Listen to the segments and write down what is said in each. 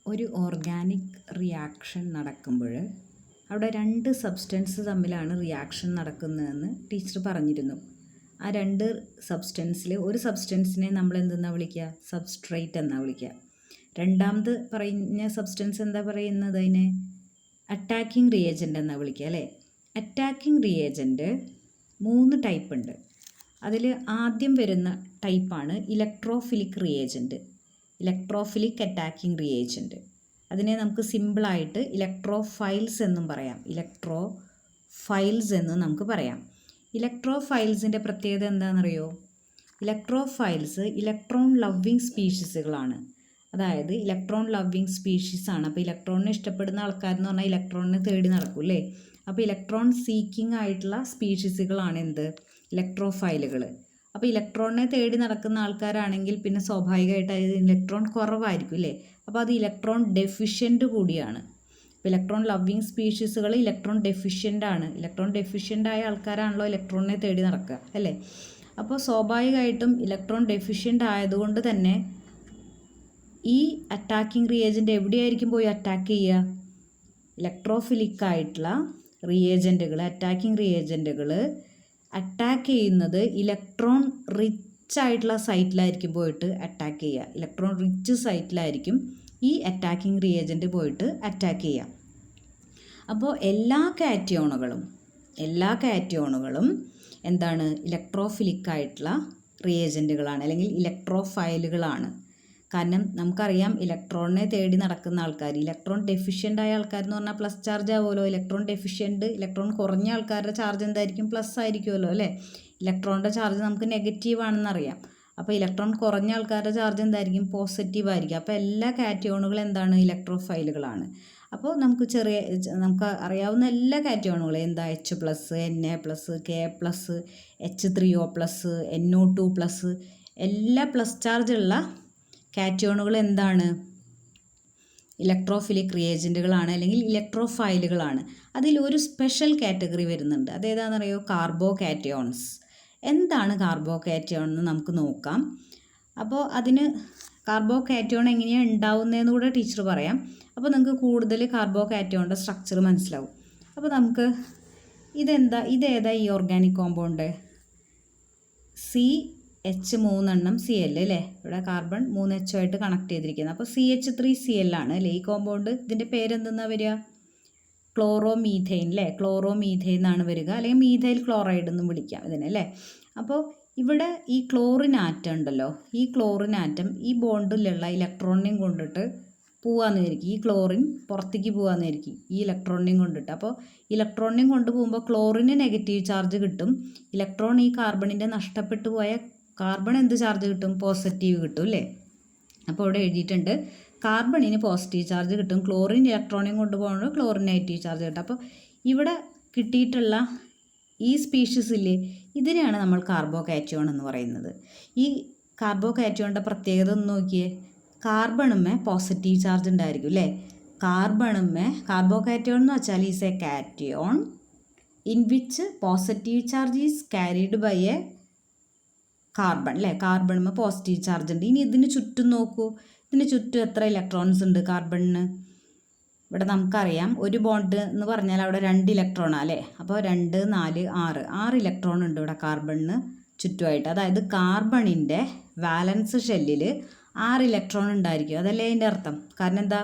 ഒരു organic reaction നടക്കുമ്പോൾ അവിടെ രണ്ട് സബ്സ്റ്റൻസ് തമ്മിലാണ് റിയാക്ഷൻ നടക്കുന്നതെന്ന് ടീച്ചർ പറഞ്ഞിരുന്നു. ആ രണ്ട് സബ്സ്റ്റൻസിൽ ഒരു സബ്സ്റ്റൻസിനെ നമ്മൾ എന്തെന്നാണ് വിളിക്കുക? സബ്സ്ട്രേറ്റ് എന്നാണ് വിളിക്കുക. രണ്ടാമത് പറഞ്ഞ സബ്സ്റ്റൻസ് എന്താ പറയുന്നത്? അതിനെ അറ്റാക്കിംഗ് റിയേജൻ്റ് എന്നാണ് വിളിക്കുക അല്ലേ? അറ്റാക്കിംഗ് റിയേജൻ്റ് 3 ടൈപ്പ് ഉണ്ട്. അതിൽ ആദ്യം വരുന്ന ടൈപ്പാണ് electrophilic reagent, electrophilic attacking reagent. അതിനെ നമുക്ക് സിമ്പിളായിട്ട് ഇലക്ട്രോഫൈൽസ് എന്നും പറയാം, ഇലക്ട്രോഫൈൽസ് എന്നും നമുക്ക് പറയാം. ഇലക്ട്രോഫൈൽസിൻ്റെ പ്രത്യേകത എന്താണെന്നറിയോ? ഇലക്ട്രോഫൈൽസ് ഇലക്ട്രോൺ ലവ്വിങ് സ്പീഷീസുകളാണ്. അതായത് ഇലക്ട്രോൺ ലവ്വിങ് സ്പീഷീസാണ്. അപ്പോൾ ഇലക്ട്രോണിനെ ഇഷ്ടപ്പെടുന്ന ആൾക്കാരെന്ന് പറഞ്ഞാൽ ഇലക്ട്രോണിനെ തേടി നടക്കും അല്ലേ? അപ്പോൾ ഇലക്ട്രോൺ സീക്കിംഗ് ആയിട്ടുള്ള സ്പീഷീസുകളാണ് എന്ത്? ഇലക്ട്രോഫൈലുകൾ. അപ്പോൾ ഇലക്ട്രോണിനെ തേടി നടക്കുന്ന ആൾക്കാരാണെങ്കിൽ പിന്നെ സ്വാഭാവികമായിട്ട് അത് ഇലക്ട്രോൺ കുറവായിരിക്കും അല്ലേ? അപ്പോൾ അത് ഇലക്ട്രോൺ ഡെഫിഷ്യൻ്റ് കൂടിയാണ്. അപ്പോൾ ഇലക്ട്രോൺ ലവ്വിങ് സ്പീഷീസുകൾ ഇലക്ട്രോൺ ഡെഫിഷ്യൻ്റ് ആണ്. ഇലക്ട്രോൺ ഡെഫിഷ്യൻ്റ് ആയ ആൾക്കാരാണല്ലോ ഇലക്ട്രോണിനെ തേടി നടക്കുക അല്ലേ? അപ്പോൾ സ്വാഭാവികമായിട്ടും ഇലക്ട്രോൺ ഡെഫിഷ്യൻ്റ് ആയതുകൊണ്ട് തന്നെ ഈ അറ്റാക്കിംഗ് റിയേജൻ്റ് എവിടെയായിരിക്കും പോയി അറ്റാക്ക് ചെയ്യുക? ഇലക്ട്രോഫിലിക് ആയിട്ടുള്ള റിയേജൻറ്റുകൾ, അറ്റാക്കിംഗ് റിയേജൻറ്റുകൾ അറ്റാക്ക് ചെയ്യുന്നത് ഇലക്ട്രോൺ റിച്ച് ആയിട്ടുള്ള സൈറ്റിലായിരിക്കും പോയിട്ട് അറ്റാക്ക് ചെയ്യുക. ഇലക്ട്രോൺ റിച്ച് സൈറ്റിലായിരിക്കും ഈ അറ്റാക്കിംഗ് റിയേജൻറ്റ് പോയിട്ട് അറ്റാക്ക് ചെയ്യുക. അപ്പോൾ എല്ലാ കാറ്റിയോണുകളും എന്താണ്? ഇലക്ട്രോഫിലിക് ആയിട്ടുള്ള റിയേജൻറ്റുകളാണ് അല്ലെങ്കിൽ ഇലക്ട്രോഫൈലുകളാണ്. കാരണം നമുക്കറിയാം ഇലക്ട്രോണിനെ തേടി നടക്കുന്ന ആൾക്കാർ, ഇലക്ട്രോൺ ഡെഫിഷ്യൻ്റ് ആയ ആൾക്കാരെന്ന് പറഞ്ഞാൽ പ്ലസ് ചാർജ് ആവുമല്ലോ. ഇലക്ട്രോൺ ഡെഫിഷ്യൻ്റ്, ഇലക്ട്രോൺ കുറഞ്ഞ ആൾക്കാരുടെ ചാർജ് എന്തായിരിക്കും? പ്ലസ് ആയിരിക്കുമല്ലോ അല്ലേ? ഇലക്ട്രോണിൻ്റെ ചാർജ് നമുക്ക് നെഗറ്റീവ് ആണെന്നറിയാം. അപ്പോൾ ഇലക്ട്രോൺ കുറഞ്ഞ ആൾക്കാരുടെ ചാർജ് എന്തായിരിക്കും? പോസിറ്റീവ് ആയിരിക്കും. അപ്പോൾ എല്ലാ കാറ്റിയോണുകളും എന്താണ്? ഇലക്ട്രോഫൈലുകളാണ്. അപ്പോൾ നമുക്ക് അറിയാവുന്ന എല്ലാ കാറ്റിയോണുകളും എന്താ? H+, Na+, K+, H3O+, NO2+, എല്ലാ പ്ലസ് ചാർജുള്ള കാറ്റിയോണുകൾ എന്താണ്? ഇലക്ട്രോഫിലിക് റിയേജൻറ്റുകളാണ് അല്ലെങ്കിൽ ഇലക്ട്രോഫൈലുകളാണ്. അതിൽ ഒരു സ്പെഷ്യൽ കാറ്റഗറി വരുന്നുണ്ട്. അതേതാണെന്നറിയോ? Carbocations. എന്താണ് കാർബോ കാറ്റിയോൺ എന്ന് നമുക്ക് നോക്കാം. അപ്പോൾ അതിന് കാർബോ കാറ്റിയോൺ എങ്ങനെയാണ് ഉണ്ടാവുന്നതെന്ന് കൂടെ ടീച്ചർ പറയാം. അപ്പോൾ നിങ്ങൾക്ക് കൂടുതൽ കാർബോ കാറ്റിയോണിൻ്റെ സ്ട്രക്ചർ മനസ്സിലാവും. അപ്പോൾ നമുക്ക് ഇതേതാ ഈ ഓർഗാനിക് കോമ്പൗണ്ട്? CH3 Cl അല്ലേ? ഇവിടെ കാർബൺ 3H ആയിട്ട് കണക്ട് ചെയ്തിരിക്കുന്നത്. അപ്പോൾ CH3Cl ആണ് അല്ലേ ഈ കോമ്പൗണ്ട്. ഇതിൻ്റെ പേരെന്തെന്നാ വരിക? ക്ലോറോമീഥെയിൻ അല്ലേ? ക്ലോറോമീഥെയിൻ എന്നാണ് വരിക, അല്ലെങ്കിൽ മീഥൈൽ ക്ലോറൈഡ് എന്നും വിളിക്കാം ഇതിനെ അല്ലേ? അപ്പോൾ ഇവിടെ ഈ ക്ലോറിൻ ആറ്റം ഉണ്ടല്ലോ, ഈ ക്ലോറിൻ ആറ്റം ഈ ബോണ്ടിലുള്ള ഇലക്ട്രോണിനെയും കൊണ്ടിട്ട് പോവാന്നായിരിക്കും. ഈ ക്ലോറിൻ പുറത്തേക്ക് പോവാന്നായിരിക്കും ഈ ഇലക്ട്രോണിനെയും കൊണ്ടിട്ട്. അപ്പോൾ ഇലക്ട്രോണിനെയും കൊണ്ടുപോകുമ്പോൾ ക്ലോറിന് നെഗറ്റീവ് ചാർജ് കിട്ടും. ഇലക്ട്രോൺ ഈ കാർബണിൻ്റെ നഷ്ടപ്പെട്ടു പോയ കാർബൺ എന്ത് ചാർജ് കിട്ടും? പോസിറ്റീവ് കിട്ടും അല്ലേ? അപ്പോൾ ഇവിടെ എഴുതിയിട്ടുണ്ട് കാർബണിന് പോസിറ്റീവ് ചാർജ് കിട്ടും, ക്ലോറിൻ ഇലക്ട്രോണിനെയും കൊണ്ടുപോകുമ്പോൾ ക്ലോറിൻ നെഗറ്റീവ് ചാർജ് കിട്ടും. അപ്പോൾ ഇവിടെ കിട്ടിയിട്ടുള്ള ഈ സ്പീഷീസ് ഇല്ലേ, ഇതിനെയാണ് നമ്മൾ കാർബോ കാറ്റിയോൺ എന്ന് പറയുന്നത്. ഈ കാർബോ കാറ്റിയോണിൻ്റെ പ്രത്യേകത ഒന്ന് നോക്കിയേ. കാർബണുമേ പോസിറ്റീവ് ചാർജ് ഉണ്ടായിരിക്കും അല്ലേ? കാർബോ കാറ്റിയോൺ എന്ന് വെച്ചാൽ is a cation in which positive charge is carried by a carbon അല്ലേ? കാർബണുമേ പോസിറ്റീവ് ചാർജ് ഉണ്ട്. ഇനി ഇതിന് ചുറ്റും നോക്കൂ. ഇതിന് ചുറ്റും എത്ര ഇലക്ട്രോൺസ് ഉണ്ട് കാർബണിന്? ഇവിടെ നമുക്കറിയാം ഒരു ബോണ്ട് എന്ന് പറഞ്ഞാൽ അവിടെ 2 ഇലക്ട്രോണാണ് അല്ലേ? അപ്പോൾ 2, 4, 6 ഇലക്ട്രോൺ ഉണ്ട് ഇവിടെ കാർബണിന് ചുറ്റുമായിട്ട്. അതായത് കാർബണിൻ്റെ വാലൻസ് ഷെല്ലിൽ 6 ഇലക്ട്രോൺ ഉണ്ടായിരിക്കും. അതല്ലേ അതിൻ്റെ അർത്ഥം? കാരണം എന്താ?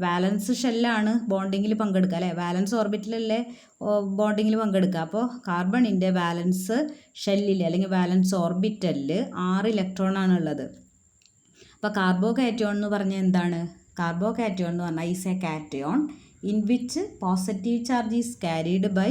വാലൻസ് ഷെല്ലാണ് ബോണ്ടിങ്ങിൽ പങ്കെടുക്കുക അല്ലേ? വാലൻസ് ഓർബിറ്റലല്ലേ ബോണ്ടിങ്ങിൽ പങ്കെടുക്കുക. അപ്പോൾ കാർബണിൻ്റെ വാലൻസ് ഷെല്ലിൽ അല്ലെങ്കിൽ വാലൻസ് ഓർബിറ്റലിൽ 6 ഇലക്ട്രോൺ ആണ് ഉള്ളത്. അപ്പോൾ കാർബോ കാറ്റിയോൺ എന്ന് പറഞ്ഞാൽ എന്താണ്? കാർബോ കാറ്റിയോൺ എന്ന് പറഞ്ഞാൽ is a cation in which positive charge is carried by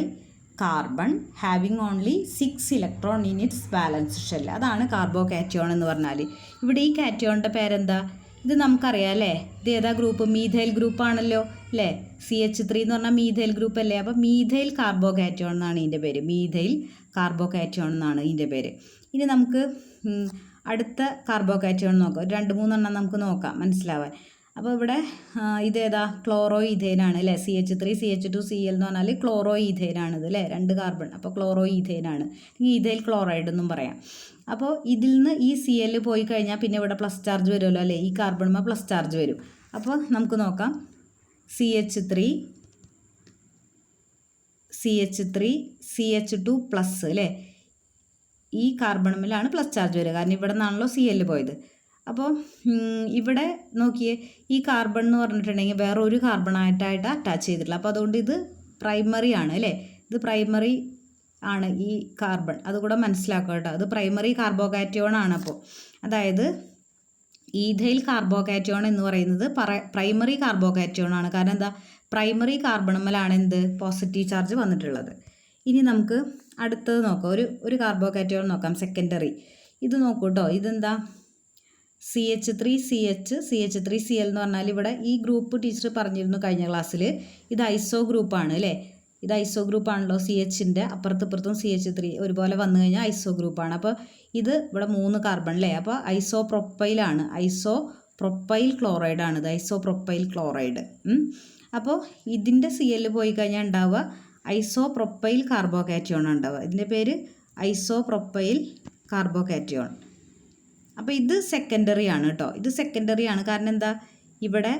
carbon having only 6 electron in its balance shell. അതാണ് കാർബോ കാറ്റിയോൺ എന്ന് പറഞ്ഞാൽ. ഇവിടെ ഈ കാറ്റിയോണിൻ്റെ പേരെന്താ? ഇത് നമുക്കറിയാം അല്ലേ? ഇത് ഏതാ ഗ്രൂപ്പ്? മീഥൈൽ ഗ്രൂപ്പാണല്ലോ അല്ലേ? CH3 എന്ന് പറഞ്ഞാൽ മീഥൈൽ ഗ്രൂപ്പ് അല്ലേ? അപ്പോൾ മീഥൈൽ കാർബോ കാറ്റിയോൺ എന്നാണ് ഇതിൻ്റെ പേര്. മീഥൈൽ കാർബോ കാറ്റിയോൺ എന്നാണ് ഇതിൻ്റെ പേര്. ഇനി നമുക്ക് അടുത്ത കാർബോ കാറ്റിയോൺ നോക്കാം. 2-3 നമുക്ക് നോക്കാം മനസ്സിലാവാൻ. അപ്പോൾ ഇവിടെ ഇതേതാ? ക്ലോറോ ഈഥെയിനാണ് അല്ലേ? CH3 CH2 Cl എന്ന് പറഞ്ഞാൽ ക്ലോറോ ഈഥെയിനാണിത് അല്ലേ? 2 കാർബൺ. അപ്പോൾ ക്ലോറോ ഈഥെയിനാണ്, ഈഥെയിൽ ക്ലോറൈഡ് എന്നും പറയാം. അപ്പോൾ ഇതിൽ നിന്ന് ഈ Cl പോയി കഴിഞ്ഞാൽ പിന്നെ ഇവിടെ പ്ലസ് ചാർജ് വരുമല്ലോ അല്ലേ? ഈ കാർബണുമ്പോൾ പ്ലസ് ചാർജ് വരും. അപ്പോൾ നമുക്ക് നോക്കാം. CH3 CH2 പ്ലസ് അല്ലേ, ഈ കാർബണുമിലാണ് പ്ലസ് ചാർജ് വരിക, കാരണം ഇവിടെ നിന്നാണല്ലോ Cl പോയത്. അപ്പോൾ ഇവിടെ നോക്കിയേ, ഈ കാർബൺ എന്ന് പറഞ്ഞിട്ടുണ്ടെങ്കിൽ വേറെ ഒരു കാർബണായിട്ടായിട്ട് അറ്റാച്ച് ചെയ്തിട്ടില്ല. അപ്പോൾ അതുകൊണ്ട് ഇത് പ്രൈമറി ആണ് അല്ലേ, ഇത് പ്രൈമറി ആണ് ഈ കാർബൺ, അതുകൂടെ മനസ്സിലാക്കുക കേട്ടോ. അത് പ്രൈമറി കാർബോകാറ്റയോൺ ആണ്. അപ്പോൾ അതായത് ഈഥൈൽ കാർബോകാറ്റയോൺ എന്ന് പറയുന്നത് പ്രൈമറി കാർബോകാറ്റയോൺ ആണ്. കാരണം എന്താ, പ്രൈമറി കാർബണുമ്മലാണ് എന്ത് പോസിറ്റീവ് ചാർജ് വന്നിട്ടുള്ളത്. ഇനി നമുക്ക് അടുത്തത് നോക്കാം. ഒരു കാർബോകാറ്റയോൺ നോക്കാം, സെക്കൻഡറി. ഇത് നോക്കൂ കേട്ടോ, ഇതെന്താ CH3CH3Cl എന്ന് പറഞ്ഞാൽ ഇവിടെ ഈ ഗ്രൂപ്പ് ടീച്ചർ പറഞ്ഞിരുന്നു കഴിഞ്ഞ ക്ലാസ്സിൽ. ഇത് ഐസോ ഗ്രൂപ്പാണ് അല്ലേ, ഇത് ഐസോ ഗ്രൂപ്പാണല്ലോ. CHൻ്റെ അപ്പുറത്തും CH3 ഒരുപോലെ വന്നു കഴിഞ്ഞാൽ ഐസോ ഗ്രൂപ്പാണ്. അപ്പോൾ ഇത് ഇവിടെ 3 കാർബൺ അല്ലേ, അപ്പോൾ ഐസോ പ്രൊപ്പൈലാണ്, ഐസോ പ്രൊപ്പൈൽ ക്ലോറൈഡാണ് ഇത്, ഐസോ പ്രൊപ്പൈൽ ക്ലോറൈഡ്. അപ്പോൾ ഇതിൻ്റെ Cl പോയി കഴിഞ്ഞാൽ ഉണ്ടാവുക ഐസോ പ്രൊപ്പൈൽ കാർബോകാറ്റയോൺ ഉണ്ടാവുക. ഇതിൻ്റെ പേര് ഐസോ പ്രൊപ്പൈൽ കാർബോകാറ്റയോൺ. അപ്പോൾ ഇത് സെക്കൻഡറി ആണ് കേട്ടോ, ഇത് സെക്കൻഡറി ആണ്. കാരണം എന്താ, ഇവിടെ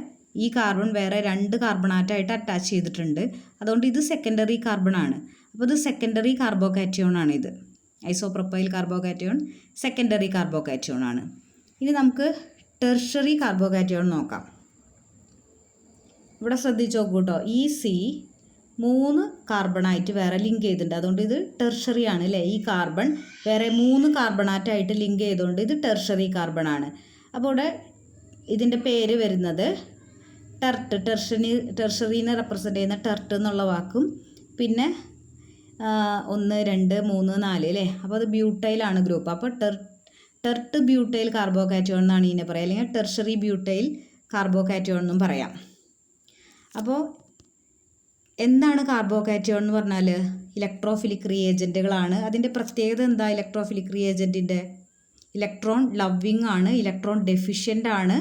ഈ കാർബൺ വേറെ 2 കാർബണാറ്റായിട്ട് അറ്റാച്ച് ചെയ്തിട്ടുണ്ട്, അതുകൊണ്ട് ഇത് സെക്കൻഡറി കാർബൺ ആണ്. അപ്പോൾ ഇത് സെക്കൻഡറി കാർബോകാറ്റയോൺ ആണ്. ഇത് ഐസോപ്രൊപ്പൈൽ കാർബോകാറ്റയോൺ സെക്കൻഡറി കാർബോകാറ്റയോൺ ആണ്. ഇനി നമുക്ക് ടെർഷറി കാർബോകാറ്റയോൺ നോക്കാം. ഇവിടെ ശ്രദ്ധിച്ച് നോക്കൂ കേട്ടോ, ഈ C 3 കാർബണായിട്ട് വേറെ ലിങ്ക് ചെയ്തിട്ടുണ്ട്, അതുകൊണ്ട് ഇത് ടെർഷറി ആണ് അല്ലേ. ഈ കാർബൺ വേറെ 3 കാർബണാറ്റായിട്ട് ലിങ്ക് ചെയ്തുകൊണ്ട് ഇത് ടെർഷറി കാർബൺ ആണ്. അപ്പോൾ ഇവിടെ ഇതിൻ്റെ പേര് വരുന്നത് ടെർട്ട്, ടെർഷറീനെ റെപ്രസെൻ്റ് ചെയ്യുന്ന ടെർട്ട് എന്നുള്ള വാക്കും, പിന്നെ 1 2 3 4 അല്ലേ. അപ്പോൾ അത് ബ്യൂട്ടൈലാണ് ഗ്രൂപ്പ്. അപ്പോൾ ടെർട്ട് ബ്യൂട്ടൈൽ കാർബോകാറ്റയോൺ എന്നാണ് ഇതിനെ പറയുക, അല്ലെങ്കിൽ ടെർഷറി ബ്യൂട്ടൈൽ കാർബോകാറ്റയോൺ എന്നും പറയാം. അപ്പോൾ എന്താണ് കാർബോകാറ്റയോൺ എന്ന് പറഞ്ഞാൽ ഇലക്ട്രോഫിലിക് റിയേജൻറ്റുകളാണ്. അതിൻ്റെ പ്രത്യേകത എന്താ, ഇലക്ട്രോഫിലിക് റിയേജൻറ്റിൻ്റെ ഇലക്ട്രോൺ ലവിങ് ആണ്, ഇലക്ട്രോൺ ഡെഫിഷ്യൻ്റ് ആണ്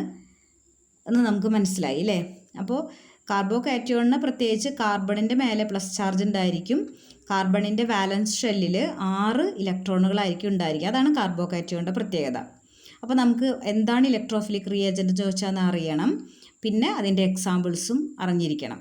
എന്ന് നമുക്ക് മനസ്സിലായി അല്ലേ. അപ്പോൾ കാർബോകാറ്റയോണിന് പ്രത്യേകിച്ച് കാർബണിൻ്റെ മേലെ പ്ലസ് ചാർജ് ഉണ്ടായിരിക്കും, കാർബണിൻ്റെ വാലൻസ് ഷെല്ലിൽ 6 ഇലക്ട്രോണുകളായിരിക്കും ഉണ്ടായിരിക്കുക. അതാണ് കാർബോകാറ്റയോണിൻ്റെ പ്രത്യേകത. അപ്പോൾ നമുക്ക് എന്താണ് ഇലക്ട്രോഫിലിക് റിയേജൻറ്റ് ചോദിച്ചാൽ അറിയണം, പിന്നെ അതിൻ്റെ എക്സാമ്പിൾസും അറിഞ്ഞിരിക്കണം.